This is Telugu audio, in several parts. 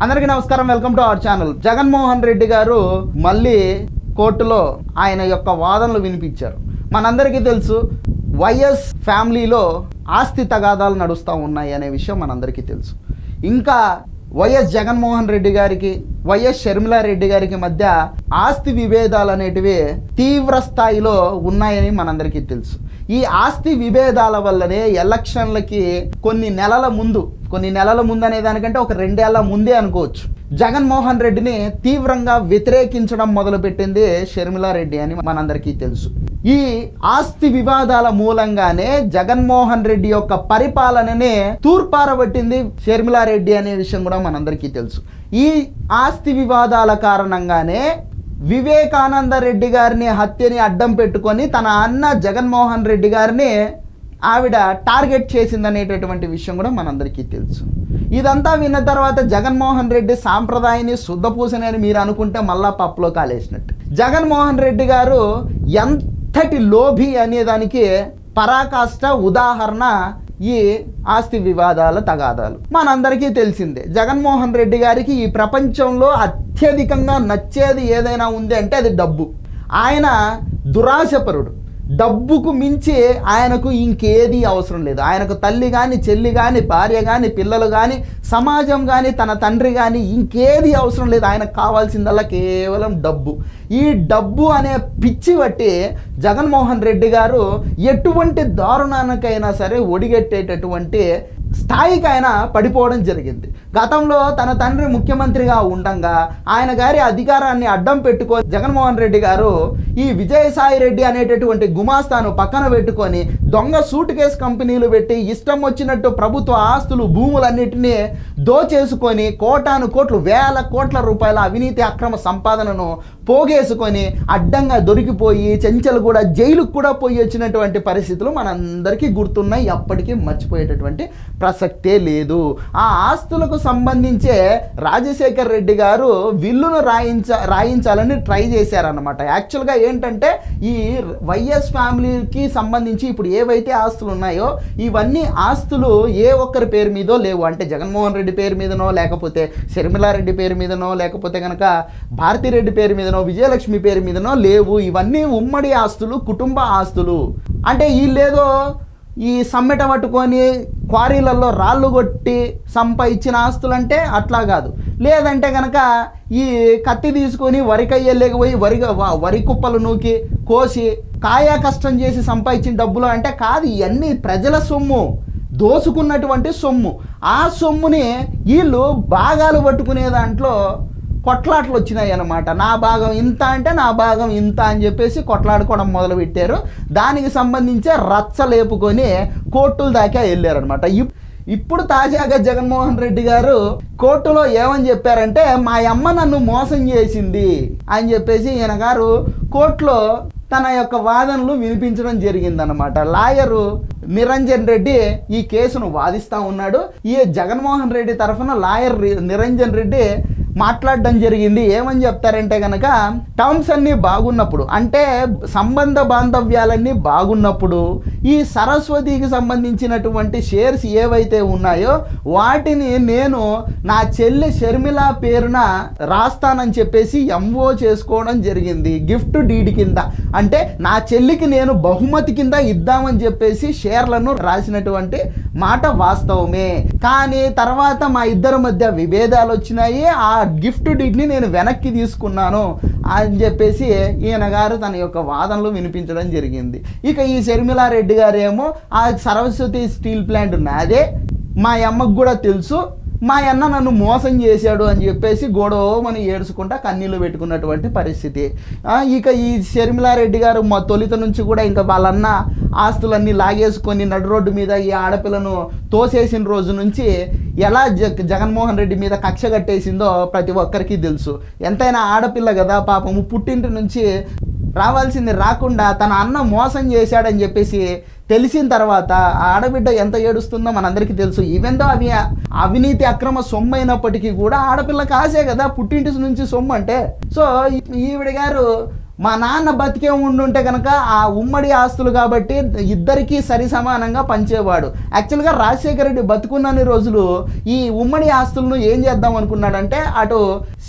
అందరికీ నమస్కారం, welcome to our channel. Jaganmohan Reddy గారు మళ్ళీ కోర్టులో ఆయన యొక్క వాదనలు వినిపించారు. మనందరికీ తెలుసు, వైఎస్ ఫ్యామిలీలో ఆస్తి తగాదాలు నడుస్తూ ఉన్నాయి అనే విషయం మనందరికీ తెలుసు. ఇంకా వైఎస్ జగన్మోహన్ రెడ్డి గారికి వైఎస్ షర్మిలారెడ్డి గారికి మధ్య ఆస్తి విభేదాలు అనేటివి తీవ్ర స్థాయిలో ఉన్నాయని మనందరికీ తెలుసు. ఈ ఆస్తి విభేదాల వల్లనే ఎలక్షన్లకి కొన్ని నెలల ముందు అనే దానికంటే ఒక 2 ఏళ్ల ముందే అనుకోవచ్చు, జగన్మోహన్ రెడ్డిని తీవ్రంగా వ్యతిరేకించడం మొదలుపెట్టింది షర్మిలారెడ్డి అని మనందరికీ తెలుసు. ఈ ఆస్తి వివాదాల మూలంగానే జగన్మోహన్ రెడ్డి యొక్క పరిపాలననే తూర్పారబట్టింది షర్మిలారెడ్డి అనే విషయం కూడా మనందరికీ తెలుసు. ఈ ఆస్తి వివాదాల కారణంగానే వివేకానంద రెడ్డి గారిని హత్యని అడ్డం పెట్టుకొని తన అన్న జగన్మోహన్ రెడ్డి గారిని ఆవిడ టార్గెట్ చేసిందనేటటువంటి విషయం కూడా మనందరికీ తెలుసు. ఇదంతా విన్న తర్వాత జగన్మోహన్ రెడ్డి సాంప్రదాయాన్ని శుద్ధపూసనని మీరు అనుకుంటే మళ్ళా పప్పులో కాలేసినట్టు. జగన్మోహన్ రెడ్డి గారు ఎంతటి లోభి అనేదానికి పరాకాష్ట ఉదాహరణ ఈ ఆస్తి వివాదాల తగాదాలు. మనందరికీ తెలిసిందే, జగన్మోహన్ రెడ్డి గారికి ఈ ప్రపంచంలో అత్యధికంగా నచ్చేది ఏదైనా ఉంది అంటే అది డబ్బు. ఆయన దురాశపరుడు. డబ్బుకు మించి ఆయనకు ఇంకేది అవసరం లేదు. ఆయనకు తల్లి కానీ, చెల్లి కానీ, భార్య కానీ, పిల్లలు కానీ, సమాజం కానీ, తన తండ్రి కానీ ఇంకేది అవసరం లేదు. ఆయనకు కావాల్సిందల్లా కేవలం డబ్బు. ఈ డబ్బు అనే పిచ్చి బట్టి జగన్మోహన్ రెడ్డి గారు ఎటువంటి దారుణానికైనా సరే ఒడిగట్టేటటువంటి స్థాయికి ఆయన పడిపోవడం జరిగింది. గతంలో తన తండ్రి ముఖ్యమంత్రిగా ఉండంగా ఆయన గారి అధికారాన్ని అడ్డం పెట్టుకొని జగన్మోహన్ రెడ్డి గారు ఈ విజయసాయి రెడ్డి అనేటటువంటి గుమాస్తాను పక్కన పెట్టుకొని దొంగ సూట్ కేసు కంపెనీలు పెట్టి ఇష్టం వచ్చినట్టు ప్రభుత్వ ఆస్తులు భూములన్నిటినీ దోచేసుకొని కోటాను కోట్లు, వేల కోట్ల రూపాయల అవినీతి అక్రమ సంపాదనను పోగేసుకొని అడ్డంగా దొరికిపోయి చెంచలు కూడా జైలుకు కూడా పోయి వచ్చినటువంటి పరిస్థితులు మనందరికీ గుర్తున్నాయి. ఎప్పటికీ మర్చిపోయేటటువంటి ప్రసక్తే లేదు. ఆ ఆస్తులకు సంబంధించే రాజశేఖర్ రెడ్డి గారు విల్లును రాయించాలని ట్రై చేశారన్నమాట. యాక్చువల్గా ఏంటంటే ఈ వైఎస్ ఫ్యామిలీకి సంబంధించి ఇప్పుడు ఏవైతే ఆస్తులు ఉన్నాయో ఇవన్నీ ఆస్తులు ఏ ఒక్కరి పేరు మీదో లేవు. అంటే జగన్మోహన్ రెడ్డి పేరు మీదనో, లేకపోతే షర్మిలారెడ్డి పేరు మీదనో, లేకపోతే కనుక భారతిరెడ్డి పేరు మీదనో, విజయలక్ష్మి పేరు మీదనో లేవు. ఇవన్నీ ఉమ్మడి ఆస్తులు, కుటుంబ ఆస్తులు. అంటే వీళ్ళేదో ఈ సమ్మెట పట్టుకొని క్వారీలలో రాళ్ళు కొట్టి సంపాదించిన ఆస్తులు అంటే అట్లా కాదు. లేదంటే కనుక ఈ కత్తి తీసుకొని వరికయ్యలేక పోయి వరి కుప్పలు నూకి కోసి కాయా కష్టం చేసి సంపాదించిన డబ్బులు అంటే కాదు. ఇవన్నీ ప్రజల సొమ్ము, దోసుకున్నటువంటి సొమ్ము. ఆ సొమ్ముని వీళ్ళు భాగాలు పట్టుకునే దాంట్లో కొట్లాట్లు వచ్చినాయి అన్నమాట. నా భాగం ఇంత అంటే నా భాగం ఇంత అని చెప్పేసి కొట్లాడుకోవడం మొదలుపెట్టారు. దానికి సంబంధించే రచ్చ లేపుకొని కోర్టుల దాకా వెళ్ళారనమాట. ఇప్పుడు తాజాగా జగన్మోహన్ రెడ్డి గారు కోర్టులో ఏమని చెప్పారంటే, మా అమ్మ నన్ను మోసం చేసింది అని చెప్పేసి ఈయన గారు కోర్టులో తన యొక్క వాదనలు వినిపించడం జరిగిందనమాట. లాయరు నిరంజన్ రెడ్డి ఈ కేసును వాదిస్తూ ఉన్నాడు. ఈ జగన్మోహన్ రెడ్డి తరఫున లాయర్ నిరంజన్ రెడ్డి మాట్లాడడం జరిగింది. ఏమని చెప్తారంటే కనుక, టర్మ్స్ అన్నీ బాగున్నప్పుడు, అంటే సంబంధ బాంధవ్యాలన్నీ బాగున్నప్పుడు ఈ సరస్వతికి సంబంధించినటువంటి షేర్స్ ఏవైతే ఉన్నాయో వాటిని నేను నా చెల్లి షర్మిల పేరున రాస్తానని చెప్పేసి ఎంఓ చేసుకోవడం జరిగింది, గిఫ్ట్ డీడ్ కింద. అంటే నా చెల్లికి నేను బహుమతి కింద ఇద్దామని చెప్పేసి షేర్లను రాసినటువంటి మాట వాస్తవమే. కానీ తర్వాత మా ఇద్దరి మధ్య విభేదాలు వచ్చినాయి, ఆ గిఫ్ట్ డీడ్ని నేను వెనక్కి తీసుకున్నాను అని చెప్పేసి ఈయన గారు తన యొక్క వాదనలు వినిపించడం జరిగింది. ఇక ఈ షర్మిలారెడ్డి గారు ఏమో ఆ సరస్వతి స్టీల్ ప్లాంట్ నాదే, మా అమ్మకు కూడా తెలుసు, మా అన్న నన్ను మోసం చేశాడు అని చెప్పేసి గొడవమని ఏడ్చుకుంటా కన్నీళ్ళు పెట్టుకున్నటువంటి పరిస్థితి. ఇక ఈ షర్మిలారెడ్డి గారు మా తొలిత నుంచి కూడా ఇంకా వాళ్ళన్న ఆస్తులన్నీ లాగేసుకొని నడు రోడ్డు మీద ఈ ఆడపిల్లను తోసేసిన రోజు నుంచి ఎలా జగన్మోహన్ రెడ్డి మీద కక్ష కట్టేసిందో ప్రతి ఒక్కరికి తెలుసు. ఎంతైనా ఆడపిల్ల కదా పాపము, పుట్టింటి నుంచి రావాల్సింది రాకుండా తన అన్న మోసం చేశాడని చెప్పేసి తెలిసిన తర్వాత ఆడబిడ్డ ఎంత ఏడుస్తుందో మనందరికీ తెలుసు. ఈవెన్ దో అవి అవినీతి అక్రమ సొమ్ము అయినప్పటికీ కూడా ఆడపిల్లకి ఆశే కదా పుట్టింటి నుంచి సొమ్ము అంటే. సో ఈవిడ గారు మా నాన్న బతికే ఉండుంటే కనుక ఆ ఉమ్మడి ఆస్తులు కాబట్టి ఇద్దరికీ సరి సమానంగా పంచేవాడు. యాక్చువల్గా రాజశేఖర రెడ్డి బతుకున్నన్ని రోజులు ఈ ఉమ్మడి ఆస్తులను ఏం చేద్దాం అనుకున్నాడంటే అటు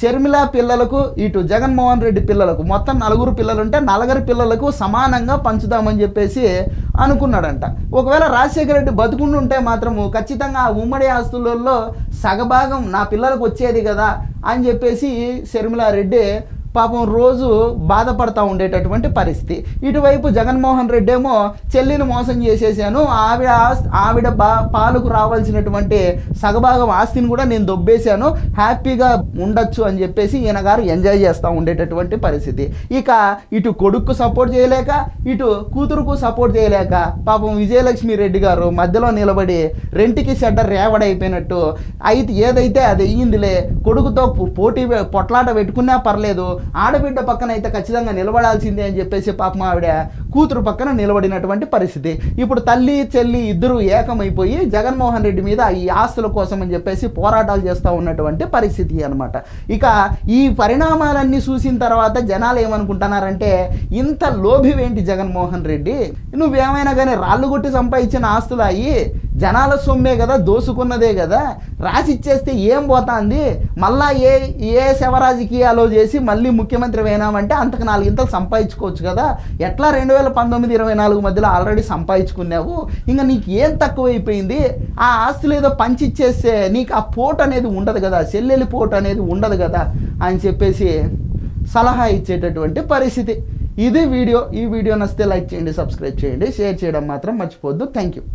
షర్మిల పిల్లలకు ఇటు జగన్మోహన్ రెడ్డి పిల్లలకు మొత్తం 4 పిల్లలు ఉంటే 4 పిల్లలకు సమానంగా పంచుదామని చెప్పేసి అనుకున్నాడంట. ఒకవేళ రాజశేఖర రెడ్డి బతుకుంటుంటే మాత్రము ఖచ్చితంగా ఆ ఉమ్మడి ఆస్తులలో సగభాగం నా పిల్లలకు వచ్చేది కదా అని చెప్పేసి షర్మిలారెడ్డి పాపం రోజు బాధపడతా ఉండేటటువంటి పరిస్థితి. ఇటువైపు జగన్మోహన్ రెడ్డి ఏమో చెల్లిని మోసం చేసేసాను, ఆవిడ పాలకు రావాల్సినటువంటి సగభాగం ఆస్తిని కూడా నేను దొబ్బేశాను, హ్యాపీగా ఉండొచ్చు అని చెప్పేసి ఈయన గారు ఎంజాయ్ చేస్తూ ఉండేటటువంటి పరిస్థితి. ఇక ఇటు కొడుకు సపోర్ట్ చేయలేక ఇటు కూతురుకు సపోర్ట్ చేయలేక పాపం విజయలక్ష్మి రెడ్డి గారు మధ్యలో నిలబడి రెంటికి షెడ్డర్ రేవడైపోయినట్టు అయితే ఏదైతే అది అయ్యిందిలే, కొడుకుతో పొట్లాట పెట్టుకున్నా పర్లేదు, ఆడబిడ్డ పక్కన అయితే ఖచ్చితంగా నిలబడాల్సిందే అని చెప్పేసి పాపం ఆవిడ కూతురు పక్కన నిలబడినటువంటి పరిస్థితి. ఇప్పుడు తల్లి చెల్లి ఇద్దరు ఏకమైపోయి జగన్మోహన్ రెడ్డి మీద ఈ ఆస్తుల కోసం అని చెప్పేసి పోరాటాలు చేస్తూ ఉన్నటువంటి పరిస్థితి అనమాట. ఇక ఈ పరిణామాలన్నీ చూసిన తర్వాత జనాలు ఏమనుకుంటున్నారంటే, ఇంత లోభివేంటి జగన్మోహన్ రెడ్డి, నువ్వేమైనా కానీ రాళ్ళు కొట్టి సంపాదించిన ఆస్తులు అయ్యి జనాల సొమ్మే కదా, దోసుకున్నదే కదా, రాసిచ్చేస్తే ఏం పోతుంది, మళ్ళా ఏ శవరాజకీయాలో చేసి మళ్ళీ ముఖ్యమంత్రి అయినామంటే అంతకు 4 ఇంతలు సంపాదించుకోవచ్చు కదా, ఎట్లా 2019-24 మధ్యలో ఆల్రెడీ సంపాదించుకున్నావు, ఇంకా నీకు ఏం తక్కువైపోయింది, ఆ ఆస్తులు ఏదో పంచిచ్చేస్తే నీకు ఆ పోటు అనేది ఉండదు కదా, చెల్లెలి పోటు అనేది ఉండదు కదా అని చెప్పేసి సలహా ఇచ్చేటటువంటి పరిస్థితి. ఇది వీడియో. ఈ వీడియో నచ్చితే లైక్ చేయండి, సబ్స్క్రైబ్ చేయండి, షేర్ చేయడం మాత్రం మర్చిపోవద్దు. Thank you.